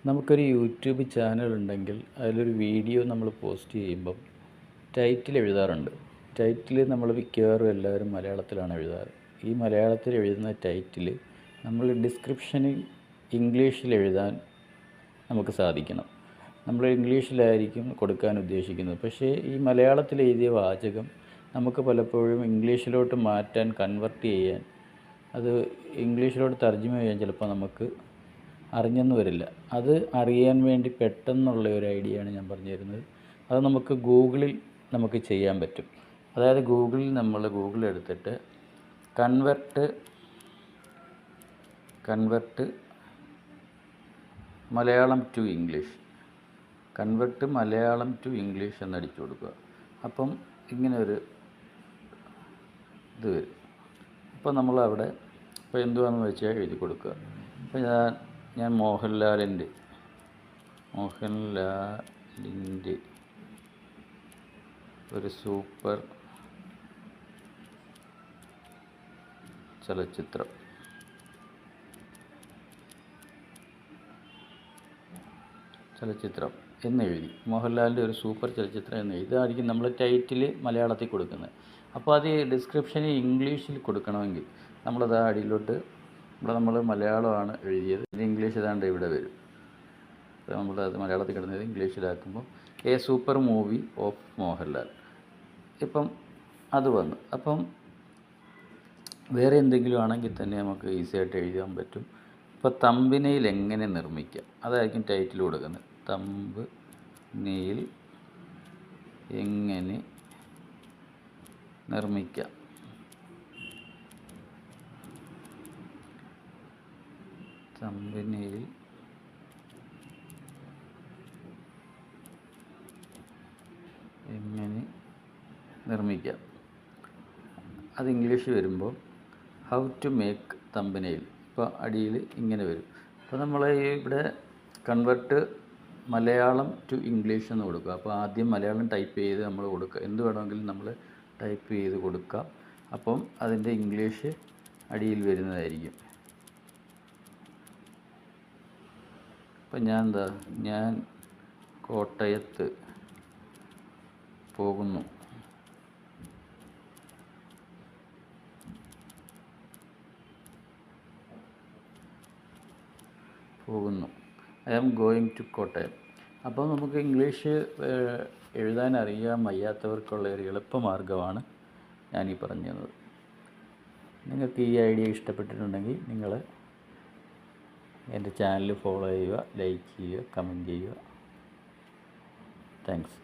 നമുക്കൊരു YouTube channel ഉണ്ടെങ്കിൽ അതിലൊരു വീഡിയോ നമ്മൾ പോസ്റ്റ് ചെയ്യുമ്പം ടൈറ്റിൽ എഴുതാറുണ്ട്. ടൈറ്റിൽ നമ്മൾ മിക്കവാറും എല്ലാവരും മലയാളത്തിലാണ് എഴുതാറ്. ഈ മലയാളത്തിൽ എഴുതുന്ന ടൈറ്റിൽ നമ്മൾ ഡിസ്ക്രിപ്ഷനിൽ ഇംഗ്ലീഷിൽ എഴുതാൻ നമുക്ക് സാധിക്കണം. നമ്മൾ ഇംഗ്ലീഷിലായിരിക്കും കൊടുക്കാൻ ഉദ്ദേശിക്കുന്നത്. പക്ഷേ ഈ മലയാളത്തിൽ എഴുതിയ വാചകം നമുക്ക് പലപ്പോഴും ഇംഗ്ലീഷിലോട്ട് മാറ്റാൻ, കൺവെർട്ട് ചെയ്യാൻ, അത് ഇംഗ്ലീഷിലോട്ട് തർജ്ജമ ചെയ്യാൻ ചിലപ്പോൾ നമുക്ക് അറിഞ്ഞെന്ന് വരില്ല. അത് അറിയാൻ വേണ്ടി പെട്ടെന്നുള്ള ഒരു ഐഡിയയാണ് ഞാൻ പറഞ്ഞു തരുന്നത്. അത് നമുക്ക് ഗൂഗിളിൽ നമുക്ക് ചെയ്യാൻ പറ്റും. അതായത് ഗൂഗിൾ എടുത്തിട്ട് കൺവെർട്ട് മലയാളം ടു ഇംഗ്ലീഷ് എന്നടിച്ചു കൊടുക്കുക. അപ്പം ഇങ്ങനെ ഒരു ഇത് വരും. അപ്പോൾ നമ്മളവിടെ ഇപ്പോൾ എന്തുവാണെന്ന് വെച്ചാൽ എഴുതി കൊടുക്കുക. അപ്പോൾ ഞാൻ മോഹൻലാലിൻ്റെ ഒരു സൂപ്പർ ചലച്ചിത്രം എന്നെഴുതി, മോഹൻലാലിൻ്റെ ഒരു സൂപ്പർ ചലച്ചിത്രം എന്നെഴുതി. ഇതായിരിക്കും നമ്മൾ ടൈറ്റിൽ മലയാളത്തിൽ കൊടുക്കുന്നത്. അപ്പോൾ അത് ഡിസ്ക്രിപ്ഷന് ഇംഗ്ലീഷിൽ കൊടുക്കണമെങ്കിൽ നമ്മളത് അടിയിലോട്ട്, ഇവിടെ നമ്മൾ മലയാളമാണ് എഴുതിയത്, ഇത് ഇംഗ്ലീഷ് ഏതാണ്ട് ഇവിടെ വരും. അപ്പോൾ നമ്മളത് മലയാളത്തിൽ കിടന്നത് ഇംഗ്ലീഷിലാക്കുമ്പോൾ a super movie of Mohanlal, ഇപ്പം അത് വന്നു. അപ്പം വേറെ എന്തെങ്കിലും ആണെങ്കിൽ തന്നെ നമുക്ക് ഈസിയായിട്ട് എഴുതാൻ പറ്റും. ഇപ്പോൾ തംബ്നെയിൽ എങ്ങനെ നിർമ്മിക്കാം, അതായിരിക്കും ടൈറ്റിൽ കൊടുക്കുന്നത്. തംബ്നെയിൽ എങ്ങനെ നിർമ്മിക്കാം. തംബ്നെയിൽ എങ്ങനെ നിർമ്മിക്കാം, അത് ഇംഗ്ലീഷ് വരുമ്പോൾ ഹൗ ടു മേക്ക് തംബ്നെയിൽ, ഇപ്പോൾ അടിയിൽ ഇങ്ങനെ വരും. അപ്പോൾ നമ്മൾ ഇവിടെ കൺവെർട്ട് മലയാളം ടു ഇംഗ്ലീഷ് എന്ന് കൊടുക്കുക. അപ്പോൾ ആദ്യം മലയാളം ടൈപ്പ് ചെയ്ത് നമ്മൾ കൊടുക്കുക. എന്ത് വേണമെങ്കിലും നമ്മൾ ടൈപ്പ് ചെയ്ത് കൊടുക്കാം. അപ്പം അതിൻ്റെ ഇംഗ്ലീഷ് അടിയിൽ വരുന്നതായിരിക്കും. അപ്പം ഞാൻ കോട്ടയത്ത് പോകുന്നു. I am going to Kottayam. അപ്പോൾ നമുക്ക് ഇംഗ്ലീഷ് എഴുതാൻ അറിയാൻ വയ്യാത്തവർക്കുള്ള ഒരു എളുപ്പമാർഗ്ഗമാണ് ഞാനീ പറഞ്ഞു തന്നത്. നിങ്ങൾക്ക് ഈ ഐഡിയ ഇഷ്ടപ്പെട്ടിട്ടുണ്ടെങ്കിൽ നിങ്ങൾ എൻ്റെ ചാനൽ ഫോളോ ചെയ്യുക, ലൈക്ക് ചെയ്യുക, കമൻറ്റ് ചെയ്യുക. താങ്ക്സ്.